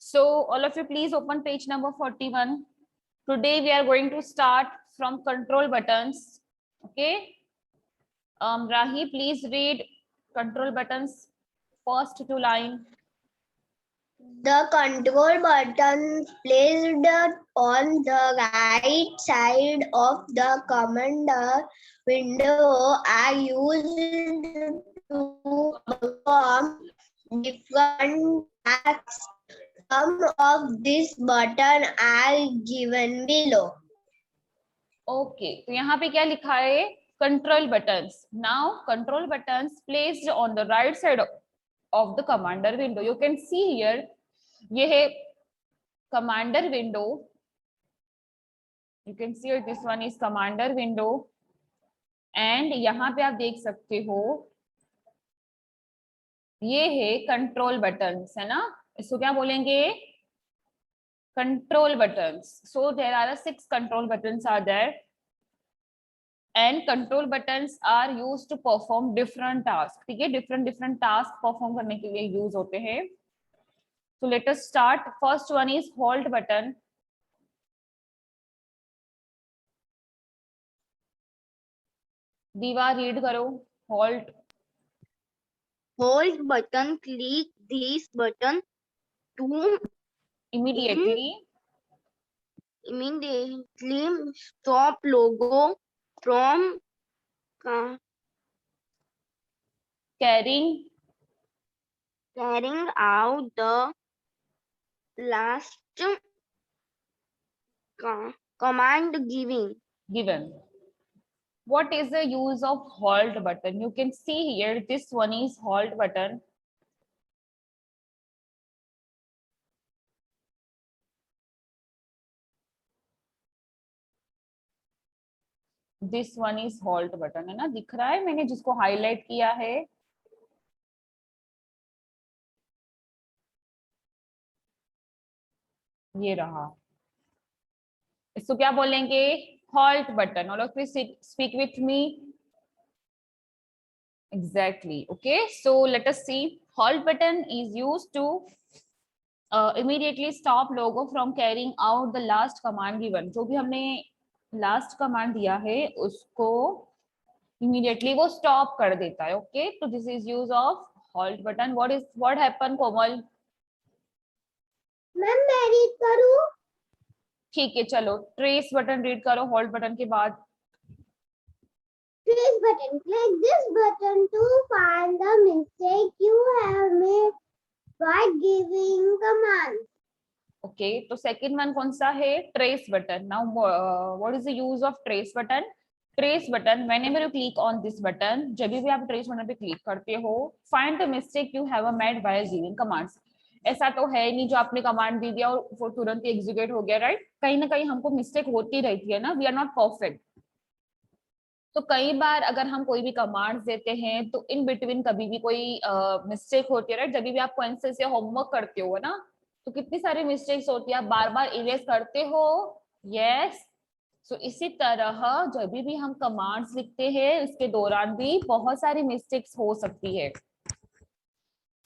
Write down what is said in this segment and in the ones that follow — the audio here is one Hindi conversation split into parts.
So all of you please open page number 41. Today we are going to start from control buttons. Okay, Rahi, please read control buttons first two line. The control buttons placed on the right side of the commander window are used to perform different tasks. Some of these buttons are given below. Okay, तो यहाँ पे क्या लिखा है? Control buttons. Now control buttons placed on the right side of the commander window. You can see here, ये है commander window. You can see here, this one is commander window. And यहाँ पे आप देख सकते हो ये है कंट्रोल बटन्स, है ना? इसको क्या बोलेंगे? Control buttons. So there are 6 control buttons are there and control buttons are used to perform different task. ठीक है, डिफरेंट टास्क परफॉर्म करने के लिए यूज होते हैं. So let us start. First one is hold button. दीवा रीड करो. Hold. Hold button, click this button to immediately stop logo from carrying out the last command given. What is the use of hold button? You can see here, this one is hold button. This one is hold button, है ना? दिख रहा है मैंने जिसको हाईलाइट किया है. ये रहा. इसको क्या बोलेंगे? Halt button. All of you speak with me. Exactly. Okay, so let us see. Halt button is used to immediately stop logo from carrying out the last command given. जो भी हमने last command दिया है उसको immediately वो stop कर देता है. Okay, so this is use of halt button. What happened, Komal? मैं रीड करूं? ठीक है, चलो ट्रेस बटन रीड करो होल्ड बटन के बाद. Trace button. Click this button to find the mistake you have made by giving commands. Okay, तो सेकंड वन कौन सा है? Trace button. Now what is the use of trace button? Trace button, whenever you click on this button, जब भी आप ट्रेस बटन पे क्लिक करते हो, find the mistake you have made by giving commands. ऐसा तो है नहीं जो आपने कमांड दे दिया और वो तुरंत ही एग्जीक्यूट हो गया, राइट? कहीं ना कहीं हमको मिस्टेक होती रहती है ना. We are not perfect. तो कई बार अगर हम कोई भी कमांड्स देते हैं तो इन बिटवीन कभी भी कोई मिस्टेक होती है, राइट? जब भी आप पेंसिल से होमवर्क करते हो ना, तो कितनी सारी मिस्टेक्स होती है, आप बार बार इरेज करते हो. यस. सो इसी तरह जब भी हम कमांड्स लिखते हैं इसके दौरान भी बहुत सारी मिस्टेक्स हो सकती है.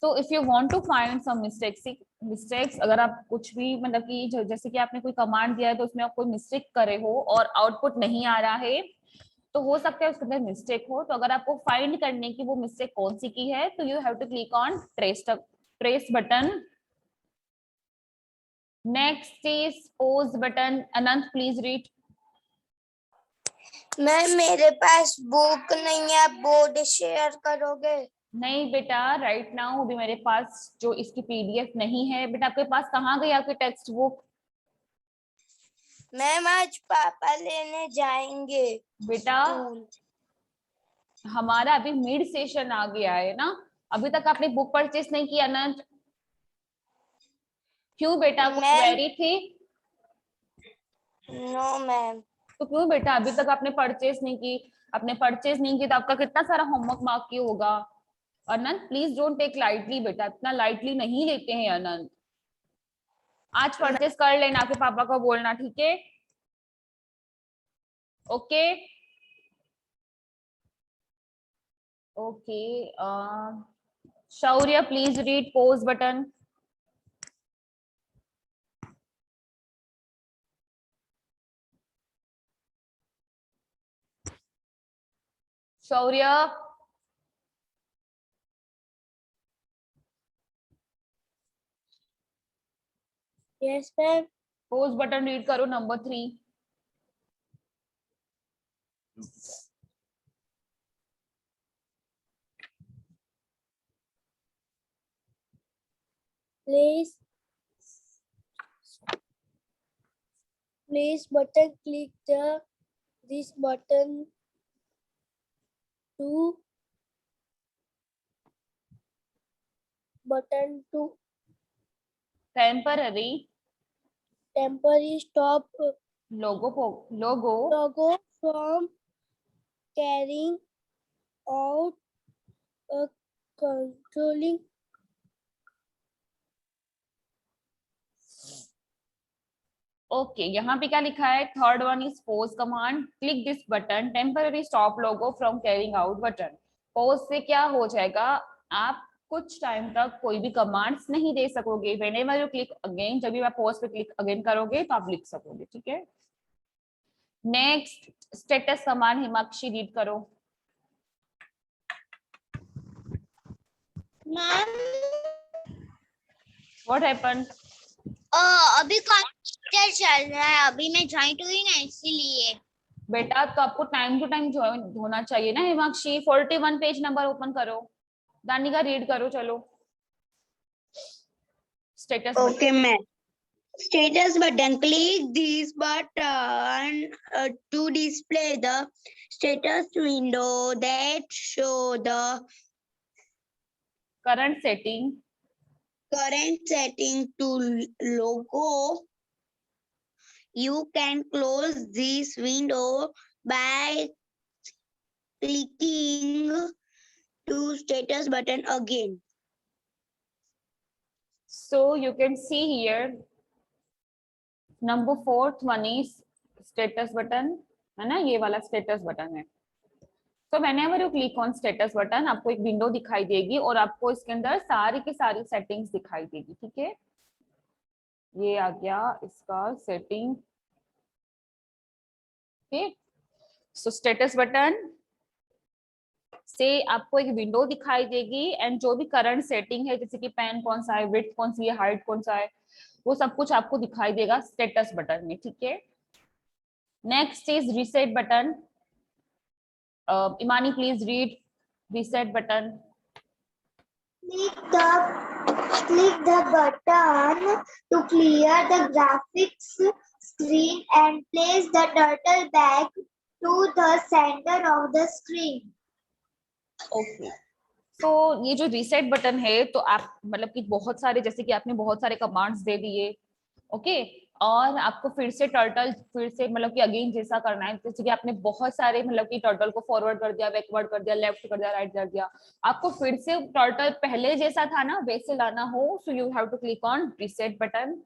तो if you want to find some mistakes, अगर आप कुछ भी मतलब कि जैसे कि आपने कोई कमांड दिया है तो उसमें आप कोई मिस्टेक करे हो और आउटपुट नहीं आ रहा है, तो हो सकता है उसके अंदर मिस्टेक हो. तो अगर आपको फाइंड करने की वो मिस्टेक कौन सी की है, तो you have to click on trace button. Next is pause button. Anant please read. मैं मेरे पास बुक नहीं है, आप बोर्ड शेयर करोगे? नहीं बेटा, राइट नाउ अभी मेरे पास जो इसकी पीडीएफ नहीं है. बेटा आपके पास कहाँ गई आपकी टेक्स्ट बुक? मैम आज पापा लेने जाएंगे. बेटा हमारा अभी मिड सेशन आ गया है ना, अभी तक आपने बुक परचेस नहीं किया. अनंत क्यों बेटा, कुछ क्वेरी थी? No ma'am. तो क्यों बेटा अभी तक आपने परचेस नहीं की? आपने परचेस नहीं की तो आपका कितना सारा होमवर्क मार्क किया होगा. अनंत प्लीज डोंट टेक लाइटली बेटा, इतना लाइटली नहीं लेते हैं अनंत. आज परचेस कर लेना, आपके पापा को बोलना, ठीक है? Okay okay. Shaurya please read pause button. Shaurya, Yes, ma'am. Pause button read करो number 3. Place button, click this button to temporary temporary stop logo from carrying out a controlling okay यहाँ पे क्या लिखा है? Third one is pause command, click this button temporary stop logo from carrying out button. Pause से क्या हो जाएगा? आप कुछ टाइम तक कोई भी कमांड्स नहीं दे सकोगे. व्हेनेवर यू क्लिक अगेन, जब भी आप पोज पे क्लिक अगेन करोगे तो आप लिख सकोगे. ठीक है. Next status command Himakshi read करो. मैम. What happened? अभी कंप्यूटर चल रहा है, अभी मैं ज्वाइन हुई ना इसीलिए. बेटा तो आपको टाइम टू टाइम ज्वाइन होना चाहिए ना हिमाक्षी. 41 पेज नंबर ओपन करो. दानिका रीड करो. चलो status. Okay, ma'am. Status button. Click this button to display the status window that show the current setting. current setting to logo. You can close this window by clicking to status button again. So you can see here number 4th one is status button, है ना? ये वाला status button है. So whenever you click on status button, आपको एक विंडो दिखाई देगी और आपको इसके अंदर सारी की सारी सेटिंग्स दिखाई देगी. ठीक है. ये आ गया इसका सेटिंग. ठीक. सो स्टेटस बटन से आपको एक विंडो दिखाई देगी एंड जो भी करंट सेटिंग है, जैसे कि पेन कौन सा है, विड्थ कौन सी है, हाइट कौन सा है, वो सब कुछ आपको दिखाई देगा स्टेटस बटन में. ठीक है. Next is reset button. Imani please read reset button. Click the button to clear the graphics screen and place the turtle back to the center of the screen. Okay. तो ये जो रीसेट बटन है, तो आप मतलब कि बहुत सारे, जैसे कि आपने बहुत सारे कमांड्स दे दिए. ओके. और आपको फिर से टर्टल फिर से मतलब कि अगेन जैसा करना है, जैसे कि आपने बहुत सारे मतलब कि टर्टल को फॉरवर्ड कर दिया, बैकवर्ड कर दिया, लेफ्ट कर दिया, राइट कर दिया, आपको फिर से टर्टल पहले जैसा था ना वैसे लाना हो, so you have to click on reset button.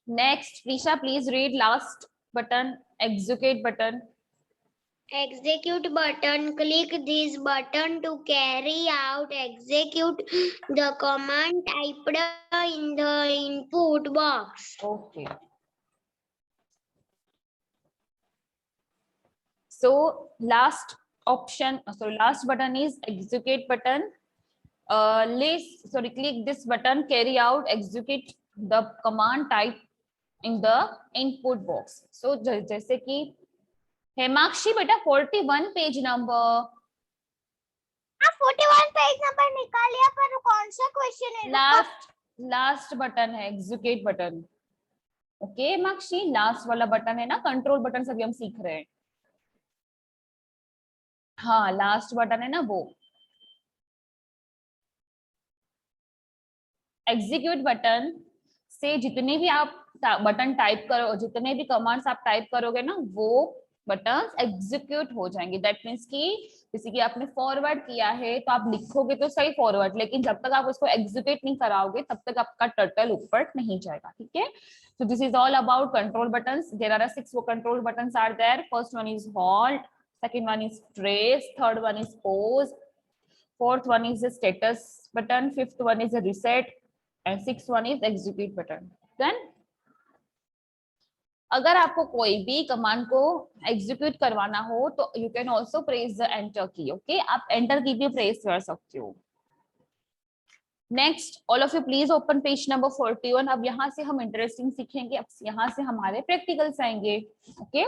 Next Prisha please read last button execute button. Execute button. Click this button to carry out execute the command typed in the input box. Okay. So last option, sorry, last button is execute button. Click this button, carry out, execute the command type in the input box. So जैसे कि हेमाक्षी बेटा 41 पेज नंबर. 41 पेज नंबर निकाल लिया, पर कौन सा क्वेश्चन है? लास्ट बटन है एग्जीक्यूट बटन. ओके हेमाक्षी, लास्ट वाला बटन है ना, कंट्रोल बटन सभी हम सीख रहे हैं. हाँ लास्ट बटन है ना वो. एग्जीक्यूट बटन से जितने भी आप बटन टाइप करो, जितने भी कमांड्स आप टाइप करोगे ना, वो बटन एग्जीक्यूट हो जाएंगे. दैट मीन्स कि जैसे कि आपने फॉरवर्ड किया है तो आप लिखोगे तो सही फॉरवर्ड, लेकिन जब तक आप उसको एग्जीक्यूट नहीं कराओगे तब तक आपका टर्टल ऊपर नहीं जाएगा. ठीक है. So this is all about control buttons. There are 6 control buttons are there. First one is halt, second one is trace, third one is pause, fourth one is the status button, fifth one is a reset, and sixth one is execute button. Then अगर आपको कोई भी कमांड को एग्जीक्यूट करवाना हो तो you can also press the enter की। ओके, आप एंटर की भी प्रेस कर सकते हो। Next, all of you please open page number 41। अब यहाँ से हम इंटरेस्टिंग सीखेंगे, अब यहाँ से हमारे प्रैक्टिकल्स आएंगे। Okay,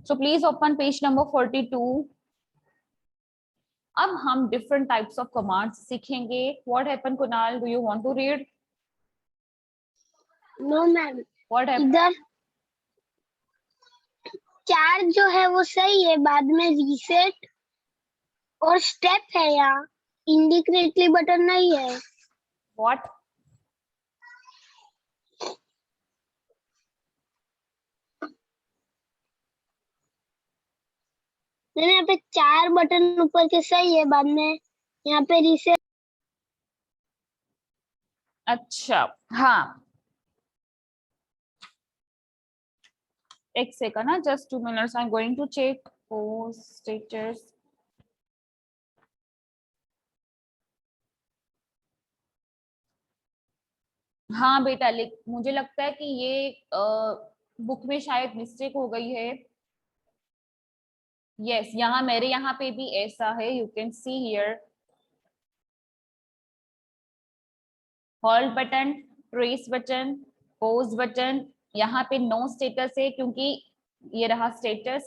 so please open page number 42। अब हम डिफरेंट टाइप्स ऑफ कमांड्स सीखेंगे। What happen Kunal, do you want to read? No ma'am, what happen? इधर 4 जो है वो सही है, बाद में रीसेट और स्टेप है, यहाँ इंडिकेटली बटन नहीं है। व्हाट? मैंने यहाँ पे 4 बटन ऊपर के सही है, बाद में यहाँ पे रीसेट। अच्छा, हाँ, एक सेकंड ना, just 2 minutes, I am going to check post status. हाँ बेटा, मुझे लगता है कि ये बुक में शायद मिस्टेक हो गई है। यस, यहाँ मेरे यहाँ पे भी ऐसा है, you can see here hold button, trace button, pose button. यहाँ पे नो स्टेटस है क्योंकि ये रहा स्टेटस।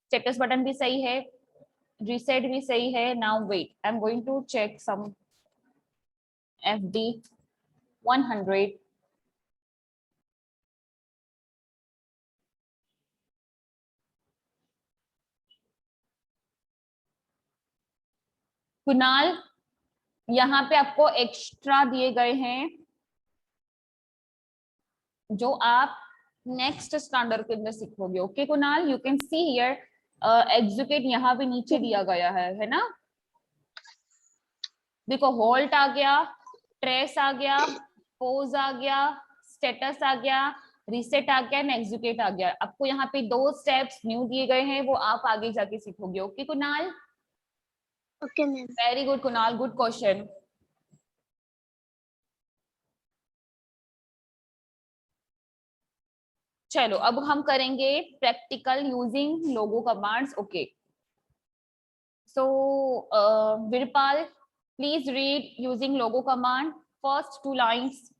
स्टेटस बटन भी सही है, रीसेट भी सही है। Now wait, I am going to check some FD 100। Kunal, यहाँ पे आपको एक्स्ट्रा दिए गए हैं जो आप नेक्स्ट स्टैंडर्ड के अंदर सीखोगे। Okay Kunal, you can see here execute यहाँ पे नीचे दिया गया है ना? देखो, होल्ट आ गया, ट्रेस आ गया, पोज आ गया, स्टेटस आ गया, रीसेट आ गया, एग्जीक्यूट आ गया। आपको यहाँ पे 2 स्टेप्स न्यू दिए गए हैं, वो आप आगे जाके सीखोगे। Okay Kunal? Okay ma'am. Very good Kunal, good question. चलो अब हम करेंगे practical using logo commands. Okay, so Veerpal, please read using logo command first 2 lines.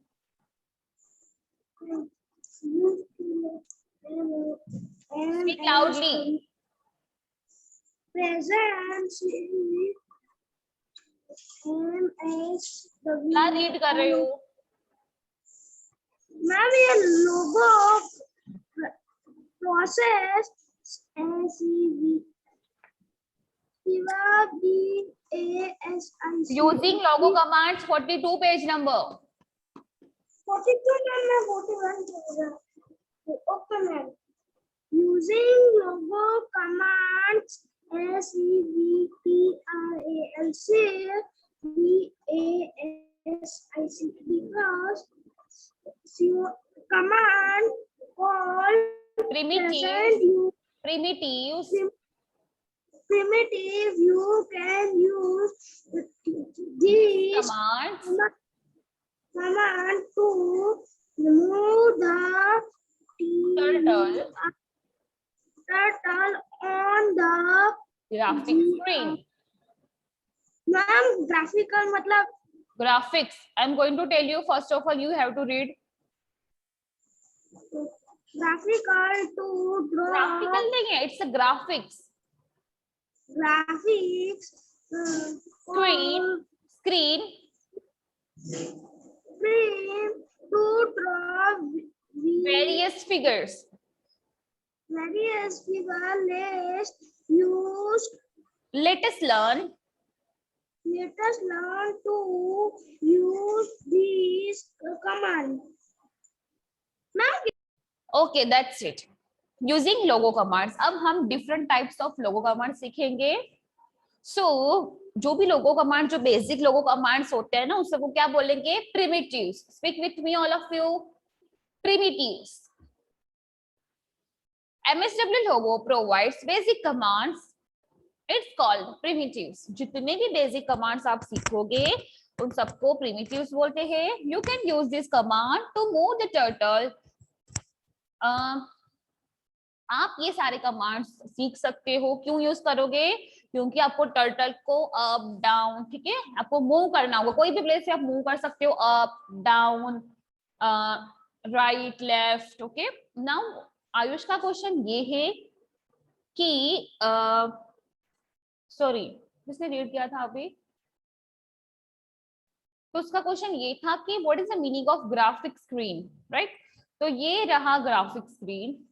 Speak loudly. क्या रीड कर रहे हो? मैम ये logo process Using logo commands 42 page number. 42 ma'am, 41 okay ma'am. Using logo commands SEVPRALC because command called Primitives. Primitive. You can use this command to remove the turtle on the Graphic screen. Ma'am, graphical मतलब Graphics. I'm going to tell you, first of all, you have to read. graphical to draw. Graphical नहीं है, it's a graphics. Graphics. Screen. To draw Various figures. Various figure used. Let us learn To use this command. Okay, that's it. Using logo commands. अब हम different types of logo commands सीखेंगे. So जो भी logo command, जो basic logo commands होते हैं ना, उससे वो क्या बोलेंगे? Primitives. Speak with me, all of you. Primitives. MSW logo provides basic commands. It's called primitives. जितने भी basic commands आप सीखोगे उन सबको primitives बोलते हैं. You can use this command to move the turtle आप ये सारे कमांड्स सीख सकते हो। क्यों यूज करोगे? क्योंकि आपको टर्टल को अप डाउन, ठीक है, आपको मूव करना होगा, कोई भी प्लेस से आप मूव कर सकते हो, up down, right left. Okay, now Ayush का क्वेश्चन ये है कि सॉरी, किसने रीड किया था अभी? तो उसका क्वेश्चन ये था कि what is the meaning of graphic screen, right? तो ये रहा ग्राफिक स्क्रीन,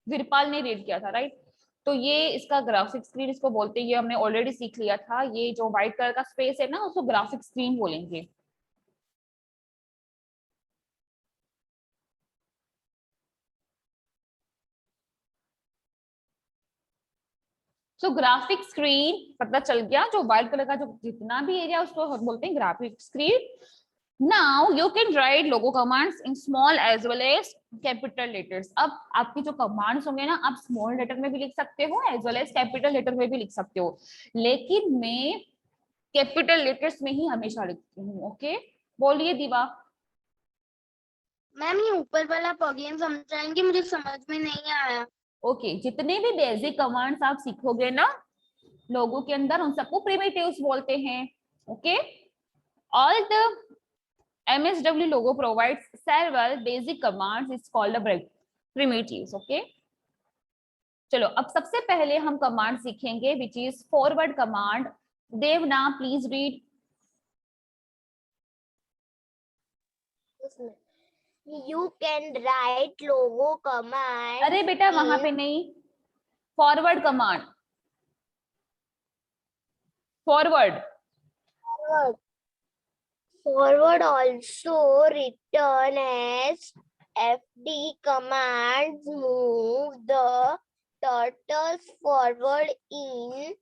वीरपाल ने रीड किया था, राइट? तो ये इसका ग्राफिक स्क्रीन इसको बोलते हैं, ये हमने ऑलरेडी सीख लिया था। ये जो व्हाइट कलर का स्पेस है ना, उसको ग्राफिक स्क्रीन बोलेंगे। सो ग्राफिक स्क्रीन पता चल गया, जो व्हाइट कलर का जो जितना भी एरिया उसको हम बोलते हैं graphic screen. Now you can write logo commands in small as well as capital letters. अब आपके जो कमांड्स होंगे ना, आप स्मॉल लेटर में भी लिख सकते हो as well as capital letter में भी लिख सकते हो, लेकिन मैं कैपिटल लेटर्स में ही हमेशा लिखती हूँ। ओके, बोलिए दीवा। मैम ये ऊपर वाला अगेन समझाएंगे, मुझे समझ में नहीं आया। ओके, जितने भी बेसिक कमांड्स आप सीखोगे ना लोगों के अंदर, उन सबको प्रिमिटिव्स बोलते हैं। Okay, all the MSW logo provides several basic commands. It's called a primitives. Okay. चलो, अब सबसे पहले हम कमांड सीखेंगे which is forward command. Devna please read. You can write logo command. अरे बेटा वहां पे नहीं, forward command, forward. Forward also written as FD commands move the turtles forward in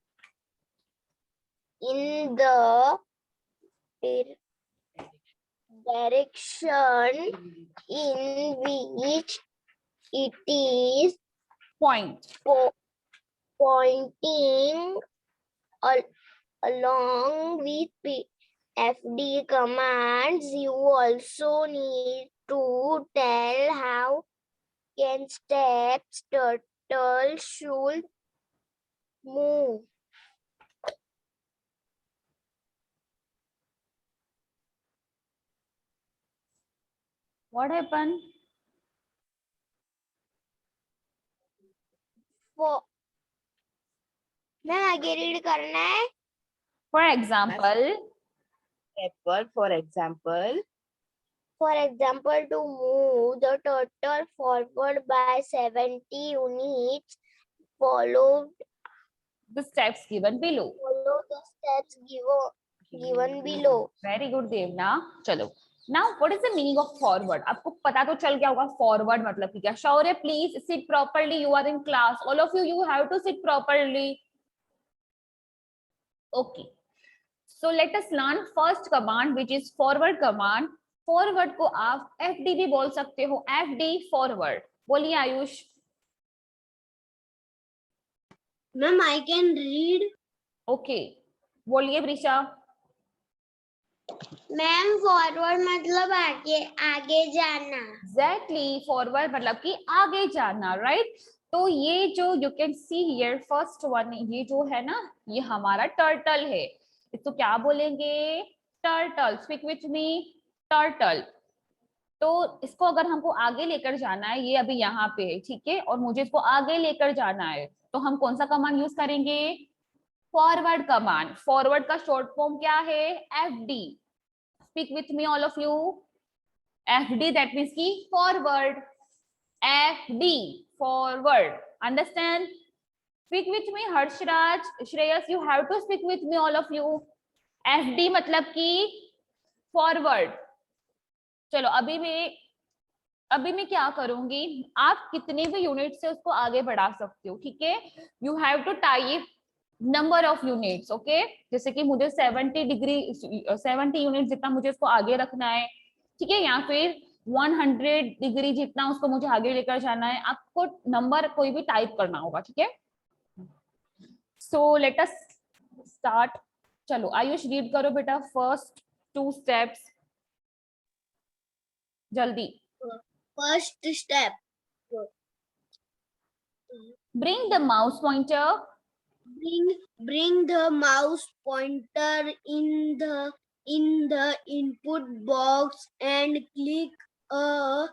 the direction in which it is Point. pointing along with FD commands. You also need to tell how can steps turtle should move. What happened? मैं आगे रीड करना है. For example, For example, to move the turtle forward by 70 units, follow the steps given below. the steps given below. Very good देवना। चलो, now what is the meaning of forward? आपको पता तो चल गया होगा forward मतलब क्या। शौर्य please sit properly, you are in class, all of you have to sit properly. Okay, so let us learn first command which is forward command. forward को आप FD भी बोल सकते हो, FD forward। बोलिए Ayush. Ma'am, I can read. Okay, बोलिए प्रिशा। मैम फॉरवर्ड मतलब आगे आगे जाना. Exactly, forward मतलब कि आगे जाना, राइट? तो ये जो you can see here first one, ये जो है ना, ये हमारा टर्टल है। इसको क्या बोलेंगे? Turtle. Speak with me, turtle. तो इसको अगर हमको आगे लेकर जाना है, ये अभी यहाँ पे है, ठीक है, और मुझे इसको आगे लेकर जाना है, तो हम कौन सा कमांड यूज करेंगे? Forward command. फॉरवर्ड का शॉर्ट फॉर्म क्या है? FD। Speak with me all of you, FD, that means की forward. FD, forward. Understand? Speak with me, Harshraj, Shreyas, you have to speak with me, all of you. FD मतलब की forward. चलो, अभी मैं क्या करूंगी, आप कितने भी यूनिट से उसको आगे बढ़ा सकते हो, ठीक है? You have to type number of units. Okay, जैसे कि मुझे 70 यूनिट जितना मुझे इसको आगे रखना है, ठीक है, या फिर 100 डिग्री जितना उसको मुझे आगे लेकर जाना है, आपको नंबर कोई भी टाइप करना होगा, ठीक है? So let us start. चलो आयुष रीड करो बेटा फर्स्ट 2 स्टेप्स, जल्दी। First step, Bring the mouse pointer. Bring the mouse pointer in the input box and click a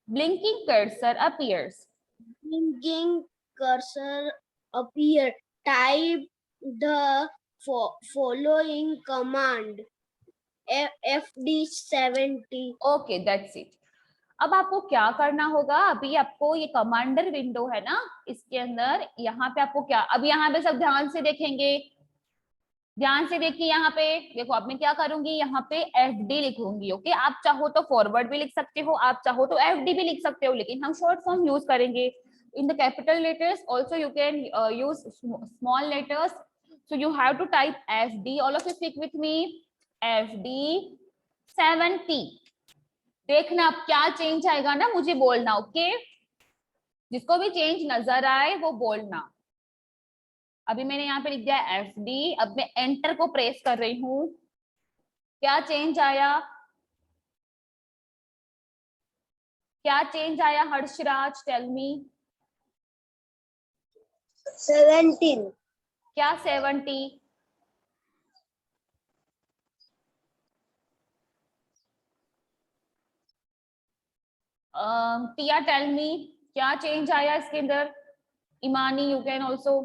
Blinking cursor appears. blinking cursor appear. Type the following command. FD70. Okay, that's it. अब आपको क्या करना होगा, अभी आपको ये कमांडर विंडो है ना, इसके अंदर यहाँ पे आपको क्या, अब यहाँ पे सब ध्यान से देखेंगे, ध्यान से देखिए यहाँ पे देखो, अब मैं क्या करूंगी, यहाँ पे FD लिखूंगी। ओके, आप चाहो तो फॉरवर्ड भी लिख सकते हो, आप चाहो तो FD भी लिख सकते हो, लेकिन हम शॉर्ट फॉर्म यूज करेंगे। In the capital letters also you can use small letters, so you have to type FD। All of you speak with me, FD70। देखना अब क्या चेंज आएगा ना, मुझे बोलना। ओके, जिसको भी चेंज नजर आए वो बोलना। अभी मैंने यहाँ पे लिख दिया FD, अब मैं एंटर को प्रेस कर रही हूँ। क्या चेंज आया, क्या चेंज आया हर्षराज, टेल मी। 17. क्या 70? टिया टेल मी, क्या चेंज आया इसके अंदर। इमानी यू कैन ऑल्सो।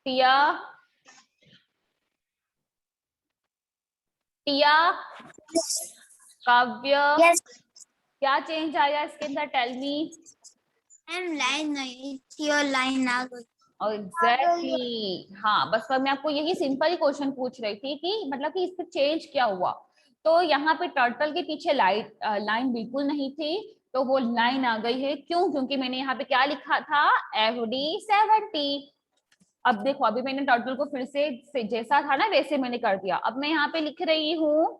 टिया, टिया, काव्य, Yes. क्या चेंज आया इसके अंदर, टेल मी। And line नहीं थी और line आ गई। एग्जैक्टली हाँ, बस मैं आपको यही सिंपल ही क्वेश्चन पूछ रही थी कि मतलब कि इससे चेंज क्या हुआ। तो यहाँ पे टर्टल के पीछे लाइन बिल्कुल नहीं थी, तो वो लाइन आ गई है। क्यों? क्योंकि मैंने यहाँ पे क्या लिखा था, FD70। अब देखो, अभी मैंने टर्टल को फिर से जैसा था ना वैसे मैंने कर दिया। अब मैं यहाँ पे लिख रही हूँ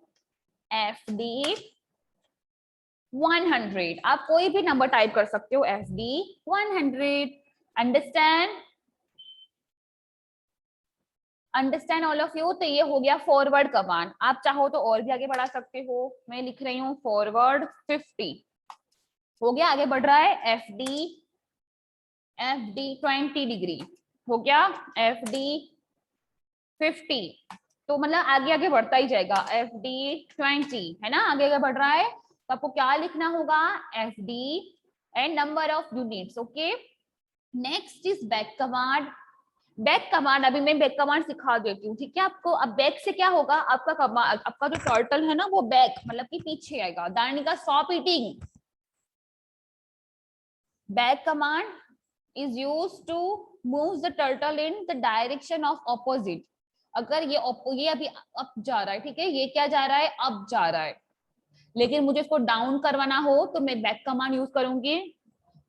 FD100। आप कोई भी नंबर टाइप कर सकते हो, FD100। Understand, understand all of you. तो ये हो गया फॉरवर्ड कमांड। आप चाहो तो और भी आगे बढ़ा सकते हो, मैं लिख रही हूँ फॉरवर्ड 50। हो गया, आगे बढ़ रहा है FD 20 डिग्री हो गया, FD50। तो मतलब आगे आगे बढ़ता ही जाएगा, FD20 है ना, आगे आगे बढ़ रहा है। तो आपको क्या लिखना होगा, FD and number of units. Okay, next is back command. Back command, अभी मैं बैक कमांड सिखा देती हूँ, ठीक है आपको। अब बैक से क्या होगा, आपका कमांड, आपका जो टर्टल है ना वो बैक मतलब कि पीछे आएगा। Danika stop eating. Back command is used to move the turtle in the direction of opposite। अगर ये अभी अप जा रहा है, ठीक है, ये क्या जा रहा है, अप जा रहा है, लेकिन मुझे इसको डाउन करवाना हो तो मैं बैक कमांड यूज करूंगी।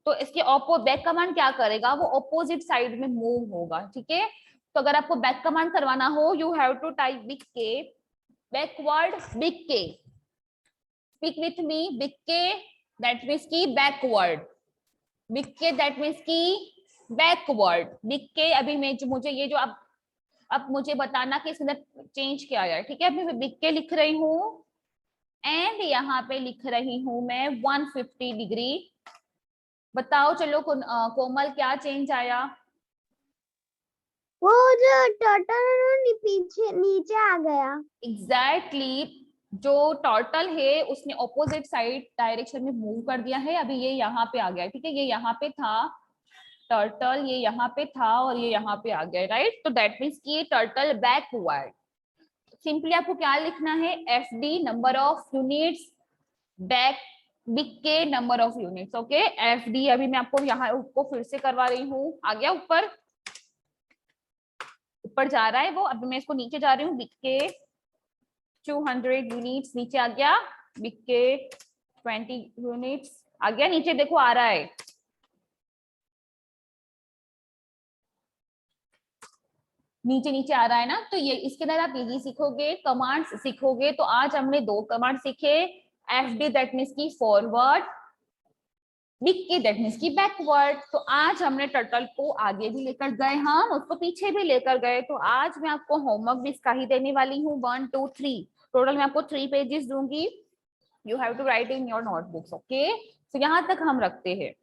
तो इसके बैक कमांड क्या करेगा, वो ऑपोजिट साइड में मूव होगा, ठीक है। तो अगर आपको बैक कमांड करवाना हो, you have to type big K, backward big K. Speak with me, big K that means key backward, big K that means key backward. Big K, अभी मैं जो मुझे ये जो अब मुझे बताना कि इसके अंदर चेंज क्या आया है, ठीक है। अभी मैं बिग के लिख रही हूँ एंड यहाँ पे लिख रही हूँ मैं 150 डिग्री। बताओ चलो कोमल, क्या चेंज आया। वो जो टर्टल पीछे नीचे आ गया। एग्जैक्टली जो टर्टल है उसने ऑपोजिट साइड डायरेक्शन में मूव कर दिया है। अभी ये यहाँ पे आ गया, ठीक है, ये यहाँ पे था टर्टल, ये यहाँ पे था और ये यहाँ पे आ गया, राइट। तो दैट मीन्स कि ये टर्टल बैकवर्ड। सिंपली आपको क्या लिखना है, FD number of units, back big के number of units. Okay, FD अभी मैं आपको यहाँ को फिर से करवा रही हूँ। आ गया ऊपर, ऊपर जा रहा है वो। अभी मैं इसको नीचे जा रही हूँ, बिग के 200 यूनिट्स नीचे आ गया, बिग के 20 यूनिट्स आ गया नीचे, देखो आ रहा है। नीचे नीचे आ रहा है ना। तो ये इसके अंदर आप यही सीखोगे, कमांड्स सीखोगे। तो आज हमने 2 कमांड सीखे, FD दैट मीन्स की forward, big K that means key backward. तो आज हमने टर्टल को आगे भी लेकर गए, हम उसको पीछे भी लेकर गए। तो आज मैं आपको होमवर्क भी इसका ही देने वाली हूँ, 1 2 3, टोटल मैं आपको 3 पेजेस दूंगी। You have to write in your notebooks. Okay, so यहाँ तक हम रखते हैं.